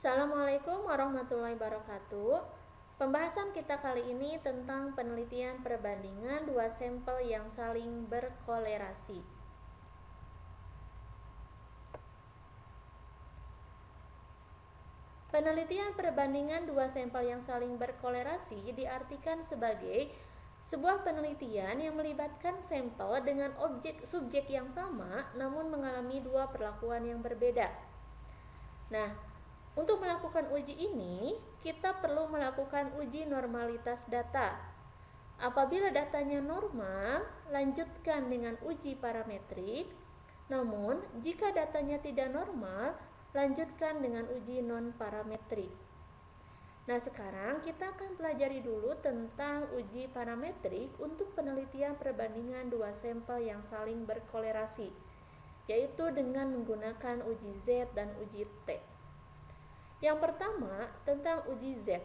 Assalamualaikum warahmatullahi wabarakatuh. Pembahasan kita kali ini tentang penelitian perbandingan dua sampel yang saling berkolerasi. Penelitian perbandingan dua sampel yang saling berkolerasi diartikan sebagai sebuah penelitian yang melibatkan sampel dengan objek subjek yang sama namun mengalami dua perlakuan yang berbeda. Nah, untuk melakukan uji ini, kita perlu melakukan uji normalitas data. Apabila datanya normal, lanjutkan dengan uji parametrik. Namun, jika datanya tidak normal, lanjutkan dengan uji non-parametrik. Nah, sekarang kita akan pelajari dulu tentang uji parametrik untuk penelitian perbandingan dua sampel yang saling berkolerasi, yaitu dengan menggunakan uji Z dan uji T. Yang pertama, tentang uji Z.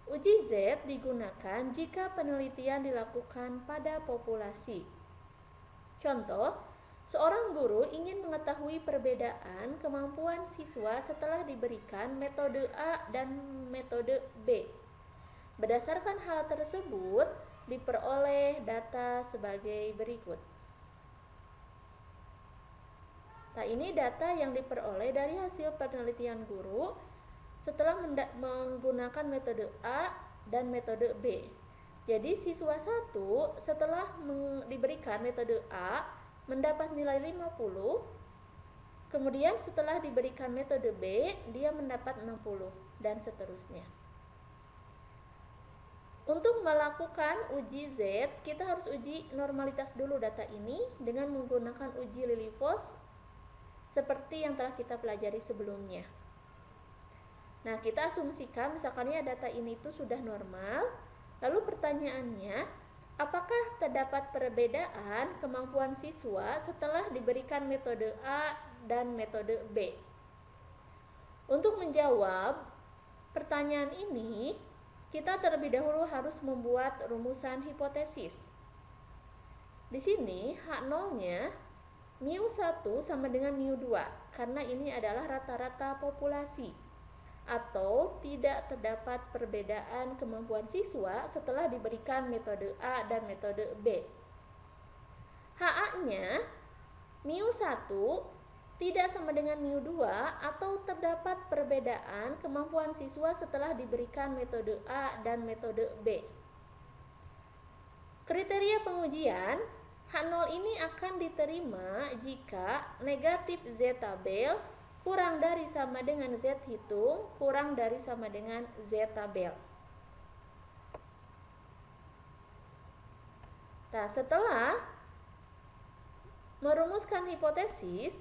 Uji Z digunakan jika penelitian dilakukan pada populasi. Contoh, seorang guru ingin mengetahui perbedaan kemampuan siswa setelah diberikan metode A dan metode B. Berdasarkan hal tersebut, diperoleh data sebagai berikut. Nah, ini data yang diperoleh dari hasil penelitian guru setelah menggunakan metode A dan metode B. Jadi siswa 1 setelah diberikan metode A mendapat nilai 50, kemudian setelah diberikan metode B dia mendapat 60 dan seterusnya. Untuk melakukan uji Z, kita harus uji normalitas dulu data ini dengan menggunakan uji Lilliefors seperti yang telah kita pelajari sebelumnya. Nah, kita asumsikan misalkannya data ini itu sudah normal. Lalu pertanyaannya, apakah terdapat perbedaan kemampuan siswa setelah diberikan metode A dan metode B? Untuk menjawab pertanyaan ini, kita terlebih dahulu harus membuat rumusan hipotesis. Di sini H0-nya mu1 sama dengan mu2 karena ini adalah rata-rata populasi, atau tidak terdapat perbedaan kemampuan siswa setelah diberikan metode A dan metode B. HA-nya mu1 tidak sama dengan mu2 atau terdapat perbedaan kemampuan siswa setelah diberikan metode A dan metode B. Kriteria pengujian H0 ini akan diterima jika negatif Z tabel kurang dari sama dengan Z hitung kurang dari sama dengan Z tabel. Nah, setelah merumuskan hipotesis,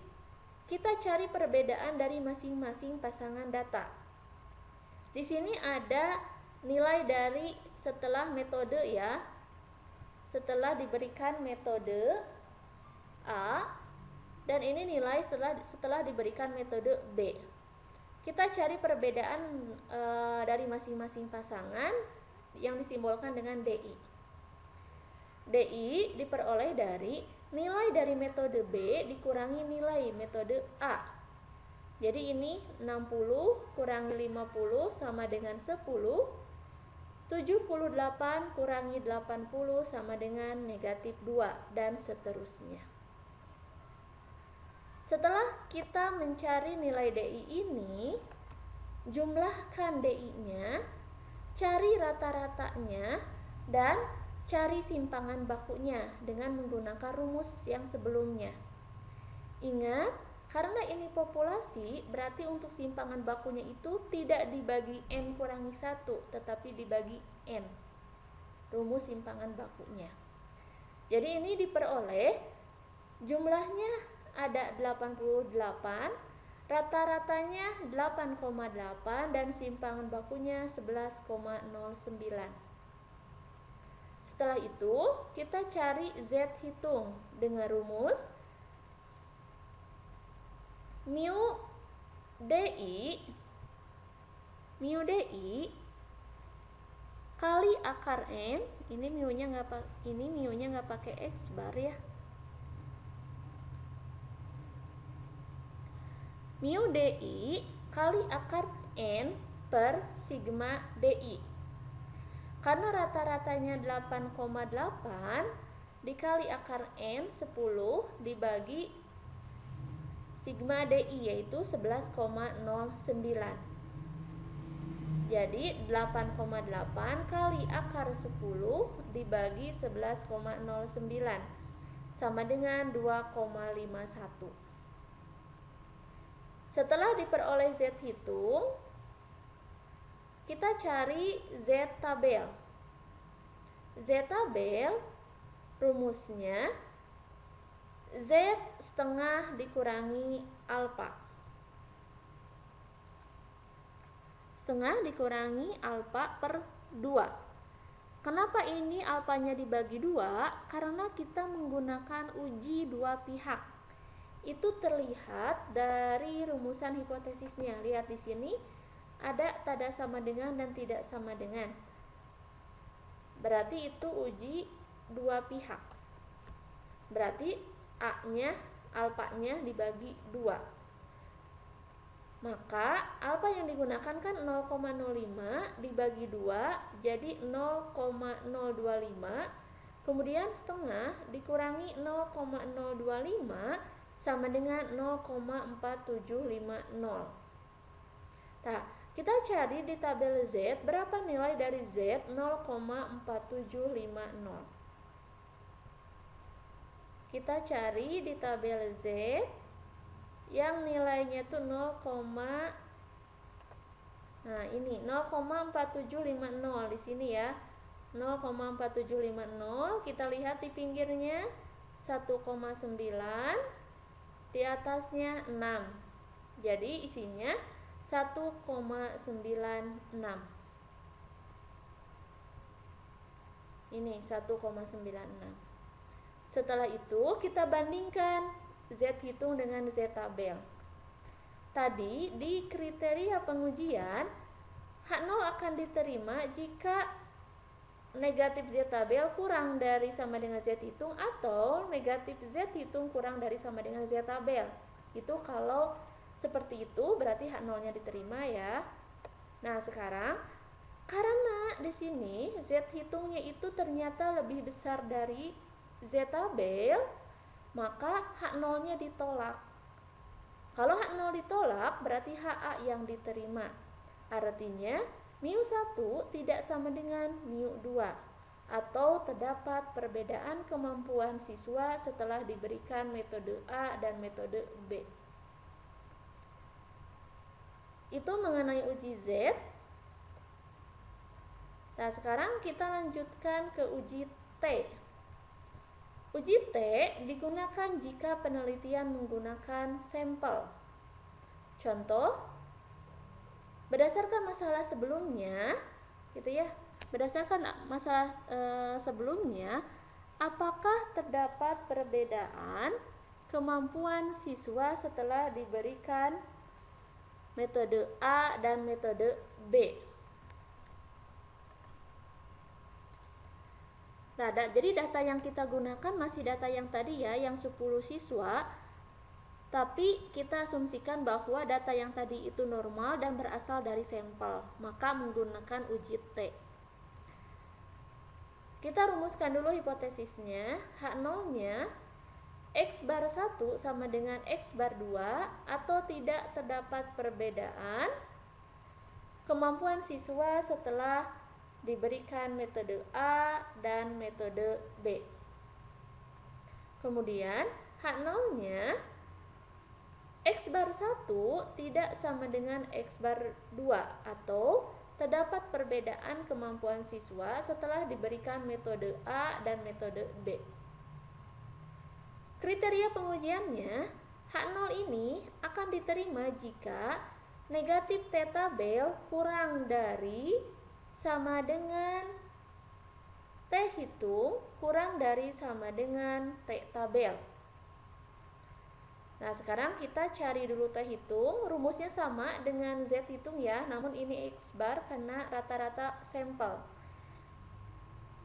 kita cari perbedaan dari masing-masing pasangan data. Di sini ada nilai dari setelah metode ya. Setelah diberikan metode A dan ini nilai setelah diberikan metode B. Kita cari perbedaan dari masing-masing pasangan yang disimbolkan dengan DI. DI diperoleh dari nilai dari metode B dikurangi nilai metode A. Jadi ini 60 kurangi 50 sama dengan 10. 78 kurangi 80 sama dengan negatif 2 dan seterusnya. Setelah kita mencari nilai DI ini, jumlahkan DI-nya, cari rata-ratanya, dan cari simpangan bakunya dengan menggunakan rumus yang sebelumnya. Ingat, karena ini populasi, berarti untuk simpangan bakunya itu tidak dibagi N kurangi 1, tetapi dibagi N. Rumus simpangan bakunya. Jadi ini diperoleh, jumlahnya ada 88, rata-ratanya 8,8 dan simpangan bakunya 11,09. Setelah itu, kita cari Z hitung dengan rumus mu DI kali akar N, ini mu-nya nggak pakai X bar ya. Mu DI kali akar N per sigma DI. Karena rata-ratanya 8,8 dikali akar N 10 dibagi sigma DI yaitu 11,09. Jadi 8,8 kali akar 10 dibagi 11,09 sama dengan 2,51. Setelah diperoleh Z hitung, kita cari Z tabel. Z tabel rumusnya Z setengah dikurangi alfa. Setengah dikurangi alfa per 2. Kenapa ini alfanya dibagi 2? Karena kita menggunakan uji dua pihak. Itu terlihat dari rumusan hipotesisnya. Lihat di sini ada tanda sama dengan dan tidak sama dengan. Berarti itu uji dua pihak. Berarti A-nya, alfanya dibagi 2. Maka alfa yang digunakan kan 0,05 dibagi 2 jadi 0,025. Kemudian setengah dikurangi 0,025 sama dengan 0,4750. Nah, kita cari di tabel Z berapa nilai dari Z 0,4750. Kita cari di tabel Z yang nilainya itu 0,4750 di sini ya. 0,4750, kita lihat di pinggirnya 1,9, di atasnya 6. Jadi isinya 1,96. Ini 1,96. Setelah itu kita bandingkan Z hitung dengan Z tabel. Tadi di kriteria pengujian H0 akan diterima jika negatif Z tabel kurang dari sama dengan Z hitung atau negatif Z hitung kurang dari sama dengan Z tabel. Itu kalau seperti itu berarti H0-nya diterima ya. Nah, sekarang karena di sini Z hitungnya itu ternyata lebih besar dari Z tabel, maka H0-nya ditolak. Kalau H0 ditolak, berarti HA yang diterima. Artinya, μ1 tidak sama dengan μ2, atau terdapat perbedaan kemampuan siswa setelah diberikan metode A dan metode B. Itu mengenai uji Z. Nah, sekarang kita lanjutkan ke uji T. Uji T digunakan jika penelitian menggunakan sampel. Contoh, berdasarkan masalah sebelumnya, gitu ya. Berdasarkan masalah sebelumnya, apakah terdapat perbedaan kemampuan siswa setelah diberikan metode A dan metode B? Nah, jadi data yang kita gunakan masih data yang tadi ya, yang 10 siswa. Tapi kita asumsikan bahwa data yang tadi itu normal dan berasal dari sampel. Maka menggunakan uji T. Kita rumuskan dulu hipotesisnya. H0-nya X bar 1 sama dengan X bar 2 atau tidak terdapat perbedaan kemampuan siswa setelah diberikan metode A dan metode B. Kemudian H0-nya X bar 1 tidak sama dengan X bar 2 atau terdapat perbedaan kemampuan siswa setelah diberikan metode A dan metode B. Kriteria pengujiannya, H0 ini akan diterima jika negatif T tabel kurang dari sama dengan T hitung kurang dari sama dengan T tabel. Nah, sekarang kita cari dulu T hitung. Rumusnya sama dengan Z hitung ya, namun ini X bar karena rata-rata sampel.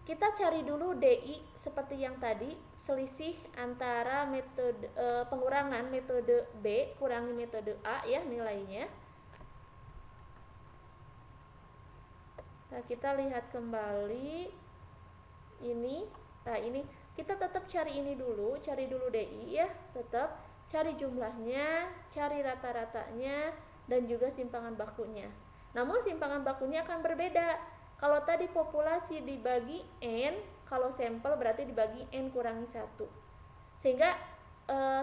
Kita cari dulu DI seperti yang tadi, selisih antara metode pengurangan metode B kurangi metode A ya nilainya. Nah, kita lihat kembali ini. Nah, ini kita tetap cari ini dulu, cari dulu DI ya, tetap cari jumlahnya, cari rata-ratanya, dan juga simpangan bakunya. Namun simpangan bakunya akan berbeda. Kalau tadi populasi dibagi N, kalau sampel berarti dibagi N kurangi 1. Sehingga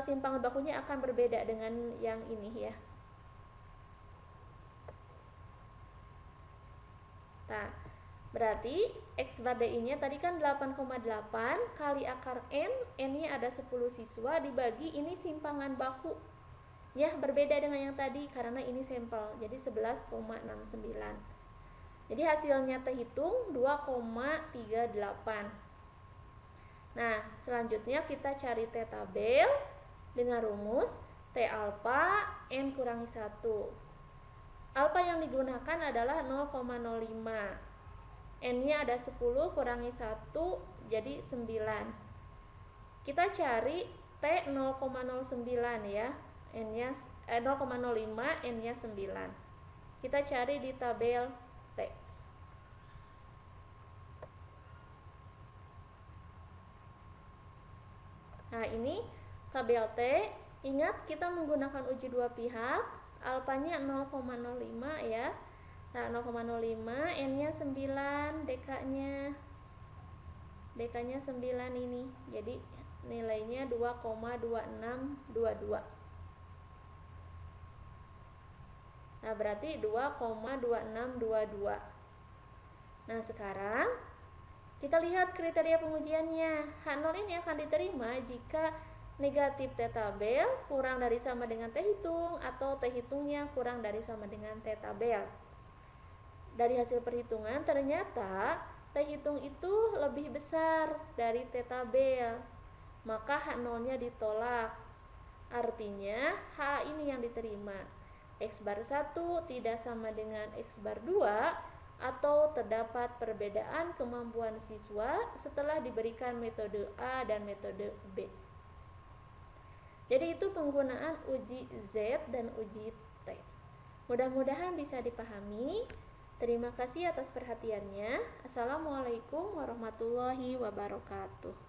simpangan bakunya akan berbeda dengan yang ini ya. Nah, berarti X bar DI-nya tadi kan 8,8 kali akar N, N-nya ada 10 siswa dibagi ini simpangan baku. Ya, berbeda dengan yang tadi karena ini sampel. Jadi 11,69. Jadi hasilnya terhitung 2,38. Nah, selanjutnya kita cari T tabel dengan rumus T alfa N kurangi 1. Alfa yang digunakan adalah 0,05. N-nya ada 10 kurangi 1 jadi 9. Kita cari T 0,09 ya. N-nya 0,05, N-nya 9. Kita cari di tabel T. Nah, ini tabel T. Ingat kita menggunakan uji dua pihak. Alfanya 0,05 ya. Nah, 0,05, N-nya 9, DK-nya 9 ini. Jadi nilainya 2,2622. Nah, berarti 2,2622. Nah, sekarang kita lihat kriteria pengujiannya. H0 ini akan diterima jika negatif T tabel kurang dari sama dengan T hitung atau T hitungnya kurang dari sama dengan T tabel. Dari hasil perhitungan ternyata T hitung itu lebih besar dari T tabel, maka H0-nya ditolak. Artinya H ini yang diterima. X bar 1 tidak sama dengan X bar 2 atau terdapat perbedaan kemampuan siswa setelah diberikan metode A dan metode B. Jadi itu penggunaan uji Z dan uji T. Mudah-mudahan bisa dipahami. Terima kasih atas perhatiannya. Assalamualaikum warahmatullahi wabarakatuh.